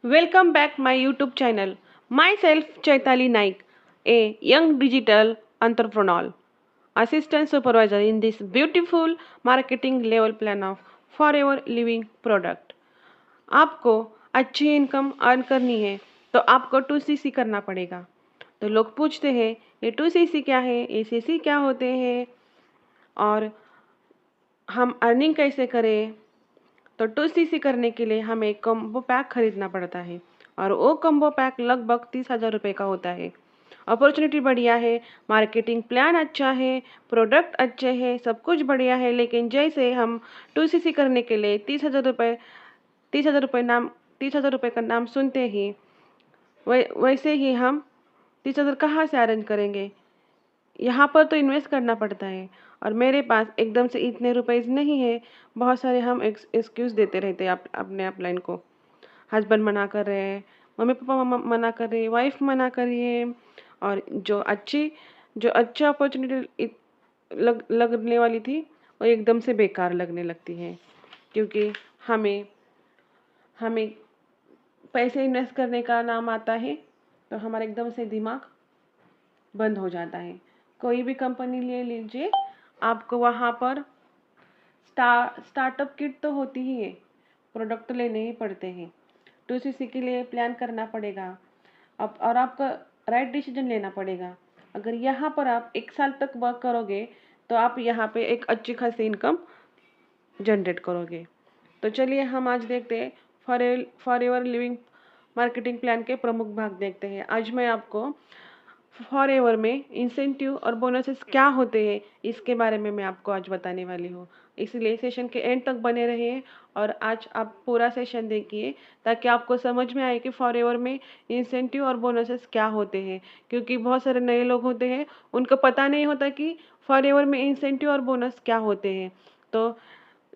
Welcome back my YouTube channel. Myself Chaitali Naik, a young digital entrepreneur, assistant supervisor in this beautiful marketing level plan of forever living product. आपको अच्छी income earn करनी है तो आपको 2CC करना पड़ेगा। तो लोग पूछते हैं ये 2CC क्या है, ACC क्या होते हैं और हम अर्निंग कैसे करें। तो 2CC करने के लिए हमें कम्बो पैक खरीदना पड़ता है और वो कम्बो पैक लगभग 30,000 रुपये का होता है। अपॉर्चुनिटी बढ़िया है, मार्केटिंग प्लान अच्छा है, प्रोडक्ट अच्छे हैं, सब कुछ बढ़िया है, लेकिन जैसे हम 2CC करने के लिए 30,000 रुपये 30,000 रुपये का नाम सुनते ही वैसे ही हम 30,000 कहाँ से अरेंज करेंगे। यहाँ पर तो इन्वेस्ट करना पड़ता है और मेरे पास एकदम से इतने रुपए नहीं है। बहुत सारे हम एक्सक्यूज़ देते रहते हैं अपने अपलाइन को। हस्बैंड मना कर रहे हैं, मम्मी पापा मना कर रही है, वाइफ मना कर रही है और जो अच्छा अपॉर्चुनिटी लगने वाली थी वो एकदम से बेकार लगने लगती है, क्योंकि हमें हमें पैसे इन्वेस्ट करने का नाम आता है तो हमारा एकदम से दिमाग बंद हो जाता है। कोई भी कंपनी ले लीजिए, आपको वहाँ पर स्टार्टअप किट तो होती ही है, प्रोडक्ट तो लेने ही पड़ते हैं। 2CC के लिए प्लान करना पड़ेगा अब और आपका राइट डिसीजन लेना पड़ेगा। अगर यहाँ पर आप 1 साल तक वर्क करोगे तो आप यहाँ पे एक अच्छी खासी इनकम जनरेट करोगे। तो चलिए हम आज देखते हैं for ever living marketing plan के प्रमुख भाग देखते हैं। आज मैं आपको फॉर एवर में इंसेंटिव और बोनसेस क्या होते हैं इसके बारे में मैं आपको आज बताने वाली हूँ। इसलिए सेशन के एंड तक बने रहिए और आज आप पूरा सेशन देखिए ताकि आपको समझ में आए कि फॉर एवर में इंसेंटिव और बोनसेस क्या होते हैं, क्योंकि बहुत सारे नए लोग होते हैं उनको पता नहीं होता कि फॉर एवर में इंसेंटिव और बोनस क्या होते हैं। तो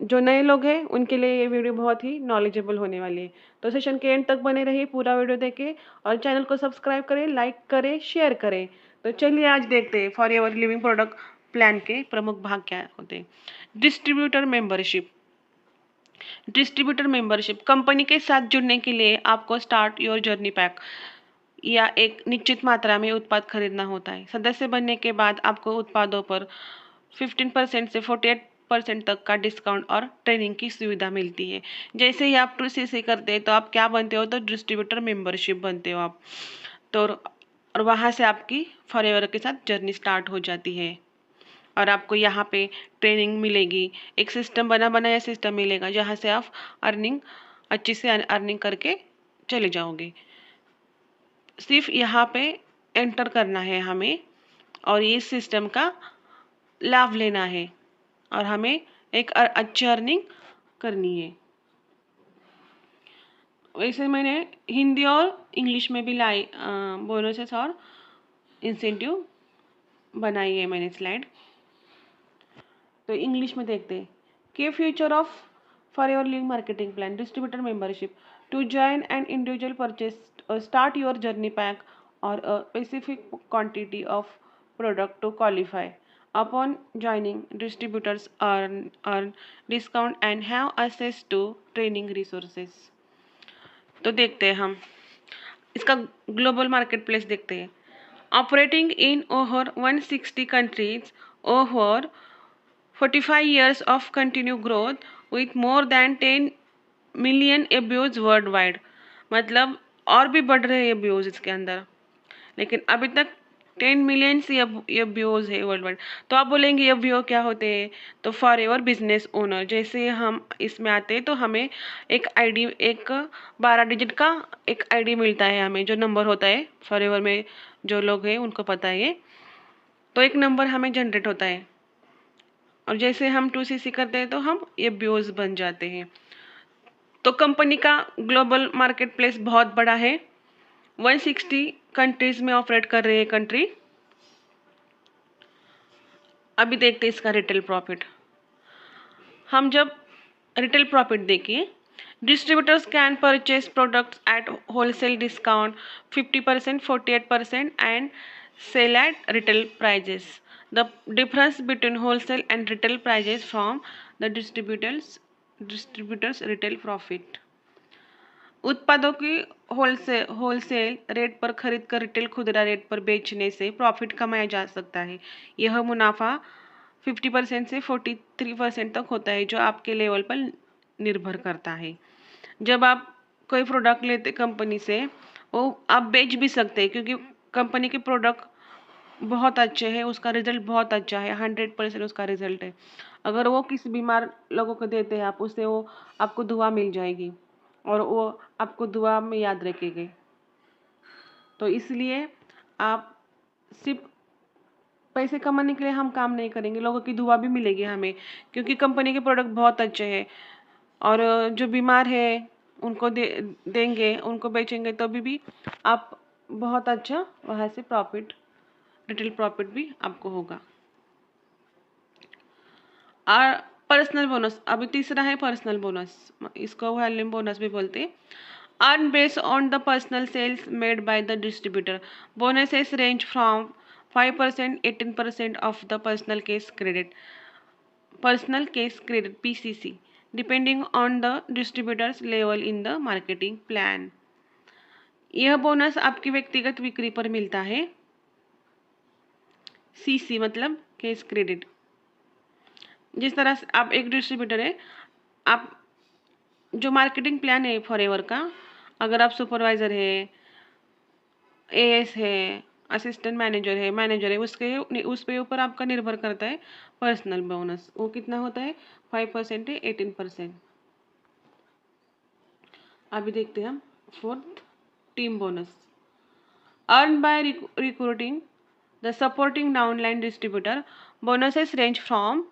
जो नए लोग हैं उनके लिए ये वीडियो बहुत ही नॉलेजेबल होने वाली है। तो सेशन के एंड तक बने रहिए, पूरा वीडियो देखें और चैनल को सब्सक्राइब करें, लाइक करें, शेयर करें। तो चलिए आज देखते हैं for ever living product plan के प्रमुख भाग क्या होते हैं। Distributor membership. Distributor membership company के साथ जुड़ने के लिए आपको स्टार्ट योर जर्नी पैक या एक निश्चित मात्रा में उत्पाद खरीदना होता है। सदस्य बनने के बाद आपको उत्पादों पर 15% से 48% तक का डिस्काउंट और ट्रेनिंग की सुविधा मिलती है। जैसे ही आप 2CC करते हैं तो आप क्या बनते हो, तो डिस्ट्रीब्यूटर मेंबरशिप बनते हो आप। तो और वहाँ से आपकी फॉरएवर के साथ जर्नी स्टार्ट हो जाती है और आपको यहाँ पे ट्रेनिंग मिलेगी, एक सिस्टम बना बनाया सिस्टम मिलेगा जहाँ से आप अर्निंग अच्छी से अर्निंग करके चले जाओगे। सिर्फ यहाँ पे एंटर करना है हमें और ये सिस्टम का लाभ लेना है और हमें एक अच्छी अर्निंग करनी है। वैसे मैंने हिंदी और इंग्लिश में भी लाई बोनसेस और इंसेंटिव बनाई है मैंने स्लाइड। तो इंग्लिश में देखते हैं के future of for your link marketing plan distributor membership to join an individual purchase start your journey pack और a specific quantity of product to qualify. Upon joining, distributors earn discount and have access to training resources. तो देखते हैं हम इसका global market place देखते हैं। Operating in over 160 countries over 45 years of continued growth with more than 10 million abuse worldwide। मतलब और भी बढ़ रहे हैं abuse इसके अंदर, लेकिन अभी तक 10 मिलियन से ये व्यूज है वर्ल्ड वाइड। तो आप बोलेंगे ये व्यू क्या होते हैं, तो फॉर एवर बिजनेस ओनर जैसे हम इसमें आते हैं तो हमें एक आईडी, एक 12 डिजिट का एक आईडी मिलता है हमें, जो नंबर होता है फॉर एवर में जो लोग हैं उनको पता है ये। तो एक नंबर हमें जनरेट होता है और जैसे हम 2CC करते हैं तो हम ये व्यूज बन जाते हैं। तो कंपनी का ग्लोबल मार्केट प्लेस बहुत बड़ा है, 160 कंट्रीज में ऑपरेट कर रही है कंट्री। अभी देखते हैं इसका रिटेल प्रॉफिट। हम जब रिटेल प्रॉफिट देखिए, distributors can purchase products at wholesale discount 50%, 48% and sell at retail prices. The difference between wholesale and retail prices from the distributors retail profit. उत्पादों की होलसेल रेट पर खरीद कर रिटेल खुदरा rate पर बेचने से प्रॉफिट कमाया जा सकता है। यह मुनाफा 50% से 43% तक होता है, जो आपके लेवल पर निर्भर करता है। जब आप कोई प्रोडक्ट लेते कंपनी से, वो आप बेच भी सकते हैं, क्योंकि कंपनी के प्रोडक्ट बहुत अच्छे हैं, उसका रिजल्ट बहुत अच्छा है, 100% उसका रिजल्ट है। अगर वो किसी बीमार लोगों को देते हैं आप, उससे वो आपको दुआ मिल जाएगी और वो आपको दुआ में याद रखेंगे। तो इसलिए आप सिर्फ पैसे कमाने के लिए हम काम नहीं करेंगे, लोगों की दुआ भी मिलेगी हमें, क्योंकि कंपनी के प्रोडक्ट बहुत अच्छे हैं। और जो बीमार है उनको देंगे, उनको बेचेंगे, तो भी आप बहुत अच्छा वहाँ से प्रॉफिट, रिटेल प्रॉफिट भी आपको होगा। और पर्सनल बोनस, अभी तीसरा है पर्सनल बोनस, इसको वॉल्यूम बोनस भी बोलते हैं। Earn based on the personal sales made by the distributor, bonuses range from 5%, 18% of the personal case credit PCC, depending on the distributor's level in the marketing plan। यह bonus आपकी व्यक्तिगत बिक्री पर मिलता है। CC मतलब केस क्रेडिट। जिस तरह से आप एक डिस्ट्रीब्यूटर है, आप जो मार्केटिंग प्लान है फॉरएवर का, अगर आप सुपरवाइजर है, AS है, असिस्टेंट मैनेजर है, उस पे ऊपर आपका निर्भर करता है पर्सनल बोनस। वो कितना होता है? 5% है, 18%। अभी देखते हैं हम fourth, team bonus. Earn by recruiting the supporting downline distributor, bonuses range from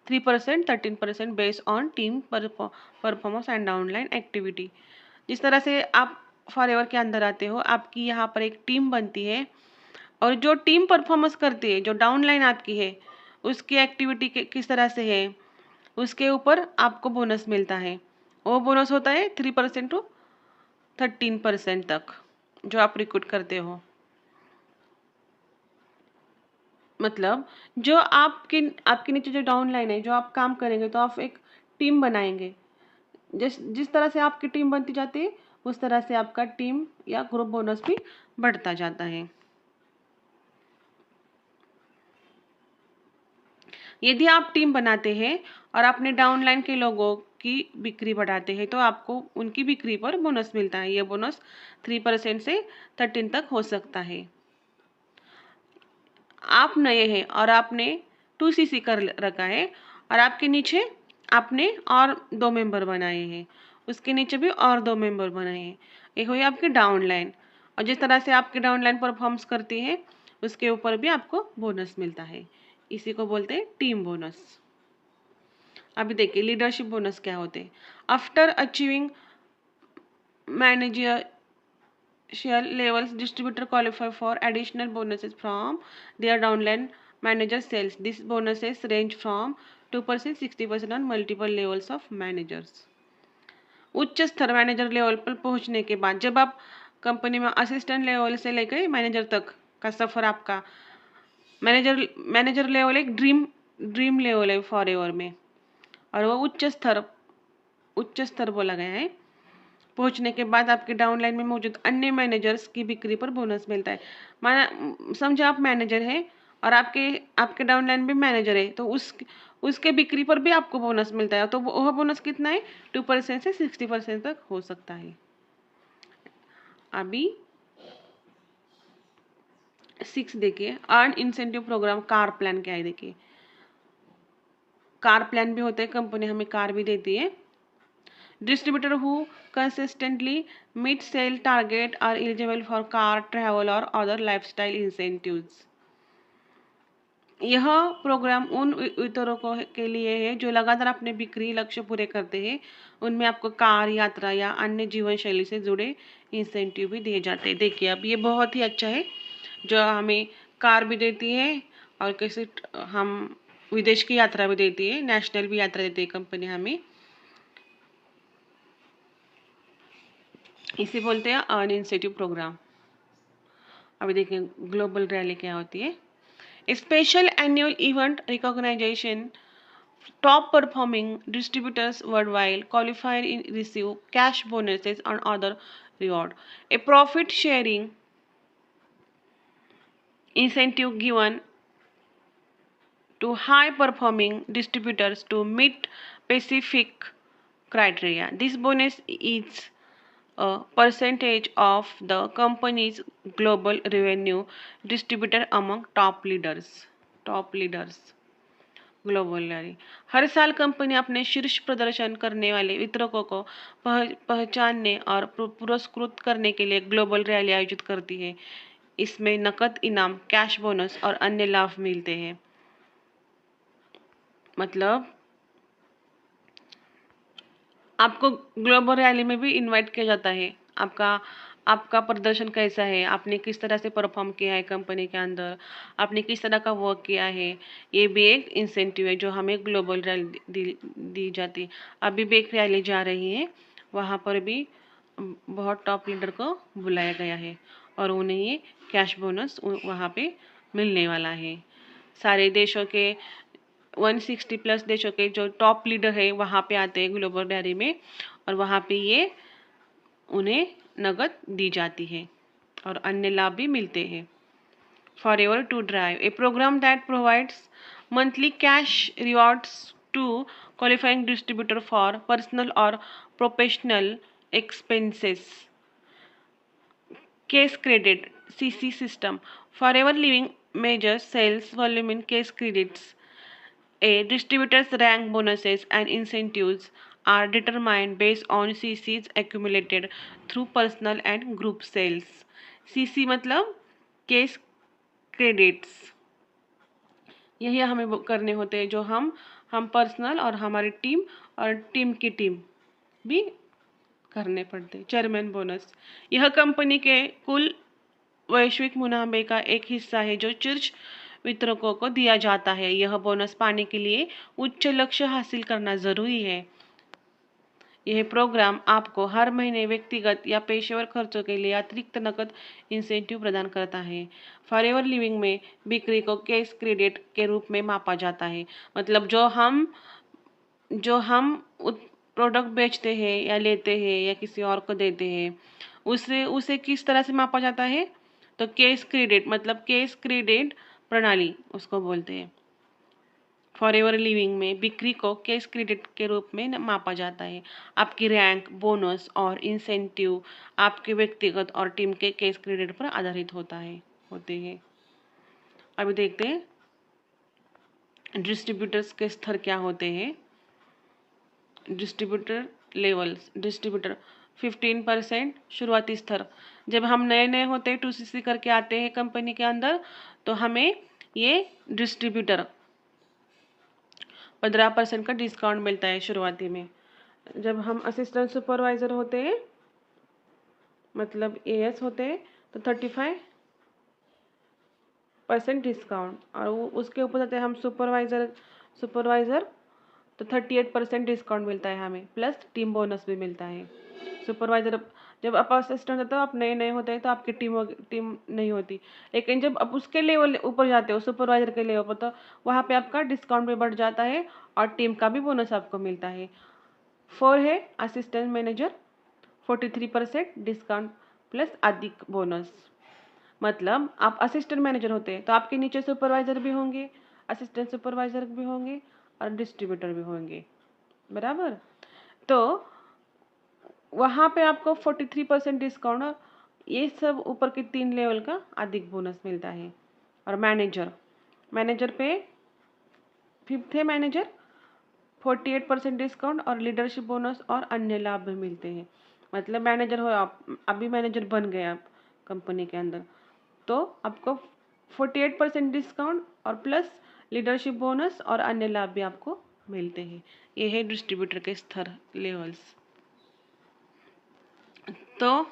3%, 13% based on team performance and downline activity. जिस तरह से आप फॉरएवर के अंदर आते हो, आपकी यहाँ पर एक टीम बनती है, और जो टीम परफॉर्मेंस करती है, जो डाउनलाइन आपकी है, उसकी एक्टिविटी किस तरह से है, उसके ऊपर आपको बोनस मिलता है। वो बोनस होता है 3% टू 13% तक, जो आप रिक्रूट करते हो। मतलब जो आपके नीचे जो डाउनलाइन है, जो आप काम करेंगे, तो आप एक टीम बनाएंगे। जिस तरह से आपकी टीम बनती जाती है, उस तरह से आपका टीम या ग्रुप बोनस भी बढ़ता जाता है। यदि आप टीम बनाते हैं और अपने डाउनलाइन के लोगों की बिक्री बढ़ाते हैं, तो आपको उनकी बिक्री पर बोनस मिलता है। यह बोनस 3% से 13 तक हो सकता है। आप नए हैं और आपने 2CC कर रखा है, और आपके नीचे आपने और 2 मेंबर बनाए हैं, उसके नीचे भी और 2 मेंबर बनाए हैं। ये हुई आपकी डाउनलाइन, और जिस तरह से आपकी डाउनलाइन परफॉर्म्स करती है, उसके ऊपर भी आपको बोनस मिलता है। इसी को बोलते हैं टीम बोनस। अभी देखिए लीडरशिप बोनस क्या होते हैं। After achieving manager levels, distributor qualify for additional bonuses from their downline manager sales. These bonuses range from 2%, 60% on multiple levels of managers। उच्च स्तर मैनेजर लेवल पर पहुंचने के बाद, जब आप कंपनी में असिस्टेंट लेवल से लेकर मैनेजर तक का सफर आपका, मैनेजर लेवल एक ड्रीम लेवल है फॉरएवर में, और वो उच्च स्तर बोला गया है। पहुंचने के बाद आपके डाउनलाइन में मौजूद अन्य मैनेजर्स की बिक्री पर बोनस मिलता है। माना समझे आप मैनेजर हैं और आपके डाउनलाइन में मैनेजर है, तो उसके बिक्री पर भी आपको बोनस मिलता है। तो वह बोनस कितना है? 2% से 60% तक हो सकता है। अभी 6 देखिए, earn incentive program. Car plan क्या है देखिए, कार प्लान भी होता है, कंपनी हमें कार भी देती है। Distributor who consistently meet sale target are eligible for car, travel or other lifestyle incentives। यह प्रोग्राम उन वितरकों के लिए है जो लगातार अपने बिक्री लक्ष्य पूरे करते हैं। उनमें आपको कार, यात्रा या अन्य जीवन शैली से जुड़े इंसेंटिव भी दिए जाते हैं। देखिए अब ये बहुत ही अच्छा है, जो हमें कार भी देती है, और कैसे हम विदेश की यात्रा भी देती है, नेशनल भी यात्रा देती है कंपनी हमें। इसे बोलते हैं अर्न इंसेंटिव प्रोग्राम। अभी देखिए ग्लोबल रैली क्या होती है। Special annual event recognition Top performing distributors worldwide qualified in receive cash bonuses and other reward. A profit sharing incentive given to high performing distributors to meet specific criteria. This bonus is a percentage of the company's global revenue distributed among top leaders. Top leaders global rally. हर साल company अपने शीर्ष प्रदर्शन करने वाले वितरकों को पहचानने और पुरस्कृत करने के लिए ग्लोबल रैली आयोजित करती है। इसमें नकद इनाम, कैश बोनस और अन्य लाभ मिलते हैं। मतलब आपको ग्लोबल रैली में भी इनवाइट किया जाता है। आपका प्रदर्शन कैसा है, आपने किस तरह से परफॉर्म किया है कंपनी के अंदर, आपने किस तरह का वर्क किया है, ये भी एक इंसेंटिव है जो हमें ग्लोबल रैली दी जाती है। अभी भी एक रैली जा रही है, वहाँ पर भी बहुत टॉप लीडर को बुलाया गया है और उन्हें ये कैश बोनस वहाँ पे मिलने वाला है। सारे देशों के 160 प्लस देशों के जो टॉप लीडर है वहाँ पे आते हैं ग्लोबल रैली में, और वहाँ पे ये उन्हें नगद दी जाती है और अन्य लाभ भी मिलते हैं। Forever to drive, a programme that provides monthly cash rewards to qualifying distributor for personal और professional expenses. Case credit CC system. Forever Living measures sales volume in case credits. A distributor's rank bonuses and incentives are determined based on CCs accumulated through personal and group sales. CC मतलब case credits, यही हमें करने होते हैं जो हम personal और हमारी टीम और टीम की टीम भी करने पड़ते। चेयरमैन बोनस, यह कंपनी के कुल वैश्विक मुनाफे का एक हिस्सा है जो शीर्ष वितरकों को दिया जाता है। यह बोनस पाने के लिए उच्च लक्ष्य हासिल करना जरूरी है। यह प्रोग्राम आपको हर महीने व्यक्तिगत या पेशेवर खर्चों के लिए अतिरिक्त नकद इंसेंटिव प्रदान करता है। फॉरएवर लिविंग में बिक्री को कैश क्रेडिट के रूप में मापा जाता है। मतलब जो हम प्रोडक्ट बेचते हैं या लेते हैं या किसी और को देते हैं, उसे किस तरह से मापा जाता है? तो कैश क्रेडिट, मतलब कैश क्रेडिट प्रणाली उसको बोलते हैं। फॉरएवर लिविंग में बिक्री को कैश क्रेडिट के रूप में मापा जाता है। आपकी रैंक, बोनस और इंसेंटिव आपके व्यक्तिगत और टीम के कैश क्रेडिट पर आधारित होते हैं। अभी देखते हैं डिस्ट्रीब्यूटर्स के स्तर क्या होते हैं। डिस्ट्रीब्यूटर लेवल्स, डिस्ट्रीब्यूटर 15% शुरुआती स्तर। जब हम नए होते हैं 2cc करके आते हैं कंपनी के अंदर, तो हमें ये डिस्ट्रीब्यूटर 15% का डिस्काउंट मिलता है शुरुआती में। जब हम असिस्टेंट सुपरवाइजर होते हैं, मतलब AS होते हैं, तो 35% डिस्काउंट, और उसके ऊपर जाते हैं हम सुपरवाइजर तो 38% डिस्काउंट मिलता है हमें, प्लस टीम बोनस भी मिलता है। सुपरवाइजर, जब आप असिस्टेंट होते हो, आप नए होते हैं तो आपकी टीम नहीं होती, लेकिन जब आप उसके लेवल ऊपर जाते हो सुपरवाइजर के लेवल पर, तो वहाँ पे आपका डिस्काउंट भी बढ़ जाता है और टीम का भी बोनस आपको मिलता है। 4 है असिस्टेंट मैनेजर, 43% डिस्काउंट प्लस अधिक बोनस। मतलब आप असिस्टेंट मैनेजर होते हैं तो आपके नीचे सुपरवाइजर भी होंगे, असिस्टेंट सुपरवाइजर भी होंगे और डिस्ट्रीब्यूटर भी होंगे, बराबर। तो वहाँ पे आपको 43% डिस्काउंट, ये सब ऊपर के 3 लेवल का अधिक बोनस मिलता है। और मैनेजर पे 5th है मैनेजर, 48% डिस्काउंट और लीडरशिप बोनस और अन्य लाभ भी मिलते हैं। मतलब मैनेजर हो आप, अभी मैनेजर बन गए आप कंपनी के अंदर, तो आपको 48% डिस्काउंट और प्लस लीडरशिप बोनस और अन्य लाभ भी आपको मिलते हैं। ये है डिस्ट्रीब्यूटर के स्तर, लेवल्स। तो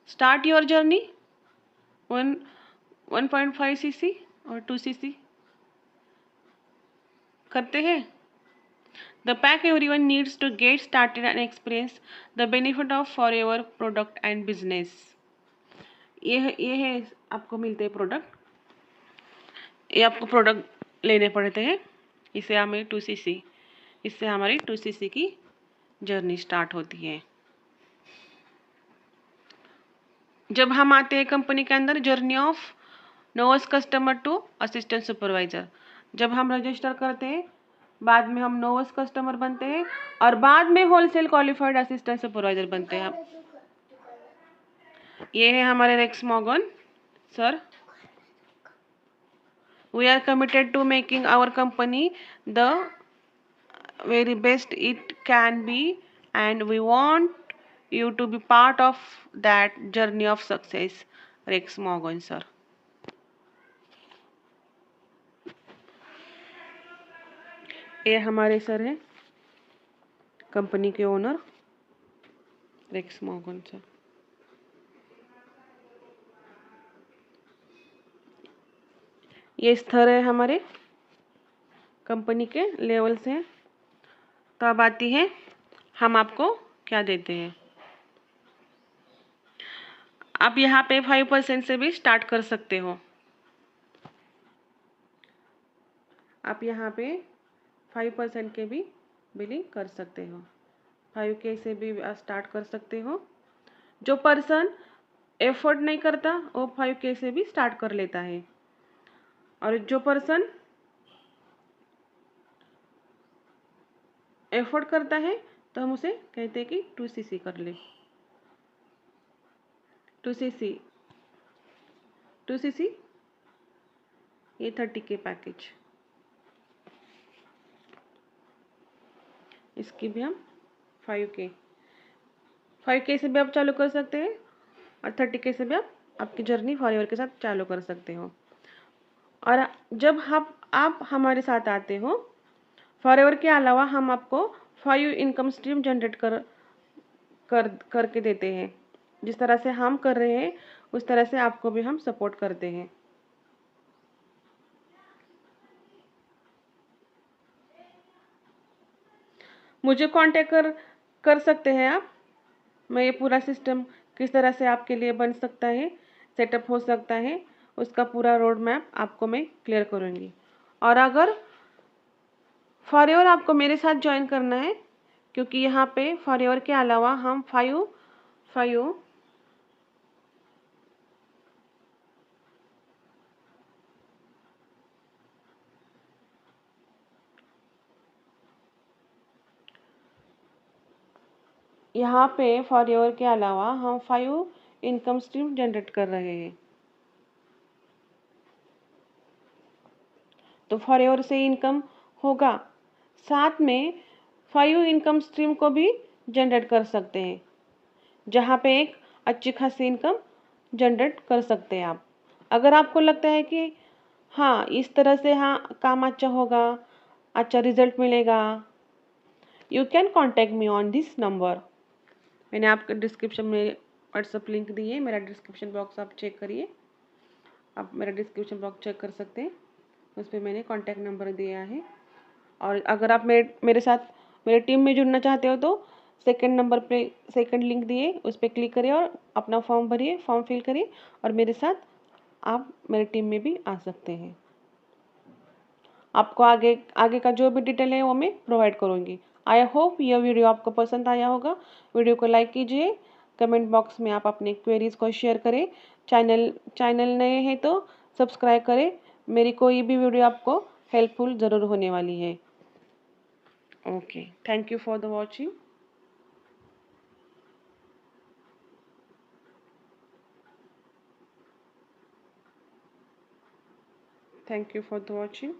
स्टार्ट योर जर्नी 1.5 cc और 2 cc करते हैं। The pack everyone needs to get started and experience the benefit of forever product and business. ये है आपको मिलते हैं प्रोडक्ट, ये आपको प्रोडक्ट लेने पड़ते हैं। इसे हमें 2cc इससे हमारी 2cc की जर्नी स्टार्ट होती है। जब हम आते हैं कंपनी के अंदर, journey of novus customer to assistant supervisor, जब हम रजिस्टर करते हैं बाद में हम नोवेस्ट कस्टमर बनते हैं और बाद में होलसेल क्वालिफाइड असिस्टेंट सुपरवाइजर बनते हैं। ये है हमारे Rex Morgan sir. We are committed to making our company the very best it can be, and we want you to be part of that journey of success. Rex Morgan sir। ये हमारे sir हैं, company के owner racks Morgan sir. ये स्तर है हमारे company के level से। तो अब आती है हम आपको क्या देते हैं। आप यहाँ पे 5% से भी स्टार्ट कर सकते हो। आप यहाँ पे 5% के भी बिलिंग कर सकते हो। 5K से भी स्टार्ट कर सकते हो। जो पर्सन एफर्ट नहीं करता वो 5K से भी स्टार्ट कर लेता है, और जो पर्सन एफर्ट करता है तो हम उसे कहते हैं कि 2cc कर ले। 2cc ये 30K पैकेज, इसकी भी हम 5K से भी आप चालू कर सकते हैं और 30K से भी आप आपकी जर्नी फॉरएवर के साथ चालू कर सकते हो। और जब आप हमारे साथ आते हो, फॉरएवर के अलावा हम आपको 5 इनकम स्ट्रीम जनरेट करके देते हैं। जिस तरह से हम कर रहे हैं उस तरह से आपको भी हम सपोर्ट करते हैं। मुझे कांटेक्ट कर सकते हैं आप। मैं ये पूरा सिस्टम किस तरह से आपके लिए बन सकता है, सेटअप हो सकता है, उसका पूरा रोड मैप आपको मैं क्लियर करूँगी। और अगर फॉरएवर आपको मेरे साथ ज्वाइन करना है, क्योंकि यहाँ पे फॉरएवर के अलावा हम 5 यहाँ पे फॉरएवर के अलावा हम 5 इनकम स्ट्रीम जनरेट कर रहे हैं। तो फॉरएवर से इनकम होगा, साथ में 5 इनकम स्ट्रीम को भी जनरेट कर सकते हैं, जहाँ पे एक अच्छी खासी इनकम जनरेट कर सकते हैं आप। अगर आपको लगता है कि हाँ इस तरह से हाँ काम अच्छा होगा, अच्छा रिजल्ट मिलेगा, you can contact me on this number. मैंने आपके डिस्क्रिप्शन में व्हाट्सअप लिंक दी है, मेरा डिस्क्रिप्शन बॉक्स आप चेक करिए। आप मेरा डिस्क्रिप्शन बॉक्स चेक कर सकते हैं, उस पर मैंने कॉन्टैक्ट नंबर दिया है। और अगर आप मेरे साथ मेरे टीम में जुड़ना चाहते हो तो सेकंड नंबर पे सेकंड लिंक दिए, उस पर क्लिक करिए और अपना फॉर्म भरिए, फॉर्म फिल करिए और मेरे साथ आप मेरी टीम में भी आ सकते हैं। आपको आगे आगे का जो भी डिटेल है वो मैं प्रोवाइड करूँगी। आई होप यह वीडियो आपको पसंद आया होगा। वीडियो को लाइक कीजिए, कमेंट बॉक्स में आप अपने क्वेरीज़ को शेयर करें। चैनल नए हैं तो सब्सक्राइब करें। मेरी कोई भी वीडियो आपको हेल्पफुल ज़रूर होने वाली है। Okay, thank you for the watching. Thank you for the watching.